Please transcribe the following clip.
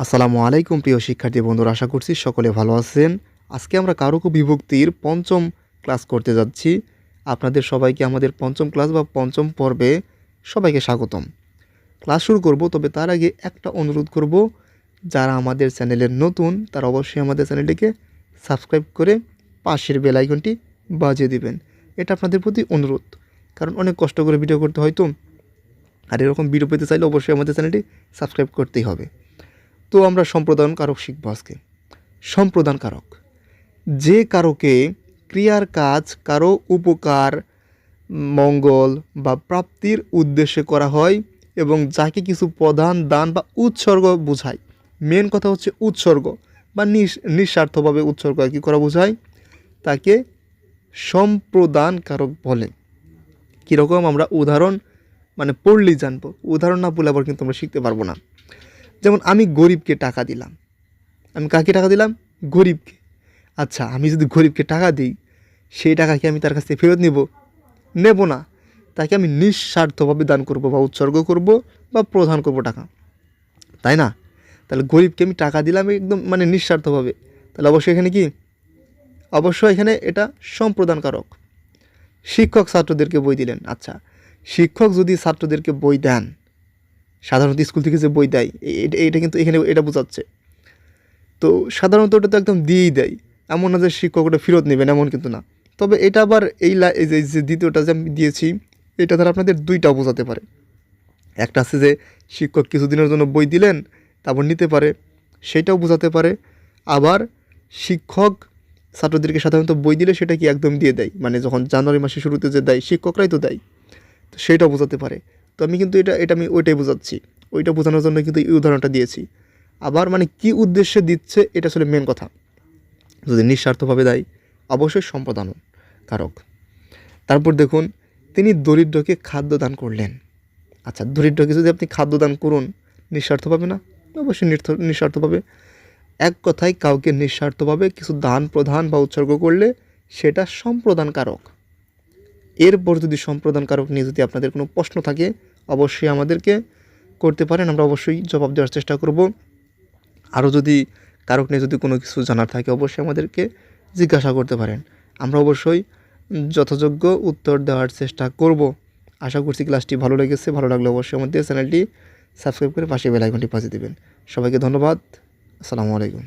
আসসালামু আলাইকুম প্রিয় শিক্ষার্থী বন্ধুরা, আশা করছি সকলে ভালো আছেন। আজকে আমরা কারক ও বিভক্তির পঞ্চম ক্লাস করতে যাচ্ছি। আপনাদের সবাইকে আমাদের পঞ্চম ক্লাস বা পঞ্চম পর্বে সবাইকে স্বাগতম। ক্লাস শুরু করব, তবে তার আগে একটা অনুরোধ করব, যারা আমাদের চ্যানেলের নতুন তারা অবশ্যই আমাদের চ্যানেলটিকে সাবস্ক্রাইব করে পাশের বেল আইকনটি বাজিয়ে দিবেন। এটা আপনাদের প্রতি অনুরোধ, কারণ অনেক কষ্ট করে ভিডিও করতে হয় তো, আর এরকম ভিডিও পেতে চাইলে অবশ্যই আমাদের চ্যানেলটি সাবস্ক্রাইব করতেই হবে। তো আমরা সম্প্রদান কারক শিখব আজকে। সম্প্রদান কারক, যে কারকে ক্রিয়ার কাজ কারো উপকার, মঙ্গল বা প্রাপ্তির উদ্দেশ্যে করা হয় এবং যাকে কিছু প্রদান, দান বা উৎসর্গ বোঝায়। মেন কথা হচ্ছে উৎসর্গ বা নিঃস্বার্থভাবে উৎসর্গ কী করা বোঝায়, তাকে সম্প্রদান কারক বলে। কীরকম আমরা উদাহরণ পড়লেই জানবো, উদাহরণ না বলে আবার কিন্তু আমরা শিখতে পারবো না। যেমন আমি গরিবকে টাকা দিলাম। আমি কাকে টাকা দিলাম? গরিবকে। আচ্ছা, আমি যদি গরিবকে টাকা দিই, সেই টাকা কি আমি তার কাছ থেকে ফেরত নেব না। তাকে আমি নিঃস্বার্থভাবে দান করব বা উৎসর্গ করব বা প্রদান করব টাকা, তাই না? তাহলে গরিবকে আমি টাকা দিলাম একদম নিঃস্বার্থভাবে, তাহলে অবশ্যই এখানে কি, অবশ্যই এখানে এটা সম্প্রদান কারক। শিক্ষক ছাত্রদেরকে বই দিলেন। আচ্ছা, শিক্ষক যদি ছাত্রদেরকে বই দেন, সাধারণত স্কুল থেকে যে বই দেয়, এটা কিন্তু এখানে এটা বোঝাচ্ছে। তো সাধারণত ওটা তো একদম দিয়েই দেয়, এমন না যে শিক্ষক ওটা ফেরত নেবেন, এমন কিন্তু না। তবে এটা আবার এই যে দ্বিতীয়টা যে আমি দিয়েছি, এটা দ্বারা আপনাদের দুইটাও বোঝাতে পারে। একটা আছে যে শিক্ষক কিছুদিনের জন্য বই দিলেন, তারপর নিতে পারে, সেটাও বোঝাতে পারে। আবার শিক্ষক ছাত্রদেরকে সাধারণত বই দিলে সেটা কি একদম দিয়ে দেয়, যখন জানুয়ারি মাসের শুরুতে যে দেয়, শিক্ষকরাই তো দেয়, তো সেটাও বোঝাতে পারে। তো আমি কিন্তু এটা আমি ওইটাই বোঝাচ্ছি, ওইটা বোঝানোর জন্য কিন্তু এই উদাহরণটা দিয়েছি। আবার কী উদ্দেশ্যে দিচ্ছে এটা আসলে মেন কথা। যদি নিঃস্বার্থভাবে দেয়, অবশ্যই সম্প্রদান কারক। তারপর দেখুন, তিনি দরিদ্রকে খাদ্য দান করলেন। আচ্ছা, দরিদ্রকে যদি আপনি খাদ্য দান করুন, নিঃস্বার্থভাবে না? অবশ্যই নিঃস্বার্থভাবে। এক কথায় কাউকে নিঃস্বার্থভাবে কিছু দান প্রদান বা উৎসর্গ করলে সেটা সম্প্রদান কারক। এরপর যদি সম্প্রদান কারক নিয়ে যদি আপনাদের কোনো প্রশ্ন থাকে, অবশ্যই আমাদেরকে করতে পারেন, আমরা অবশ্যই জবাব দেওয়ার চেষ্টা করব। আরও যদি কারক নিয়ে যদি কোনো কিছু জানার থাকে, অবশ্যই আমাদেরকে জিজ্ঞাসা করতে পারেন, আমরা অবশ্যই যথাযোগ্য উত্তর দেওয়ার চেষ্টা করব। আশা করছি ক্লাসটি ভালো লেগেছে। ভালো লাগলে অবশ্যই আমাদের চ্যানেলটি সাবস্ক্রাইব করে পাশে বেল আইকনটি বাজিয়ে দেবেন। সবাইকে ধন্যবাদ। আসসালামু আলাইকুম।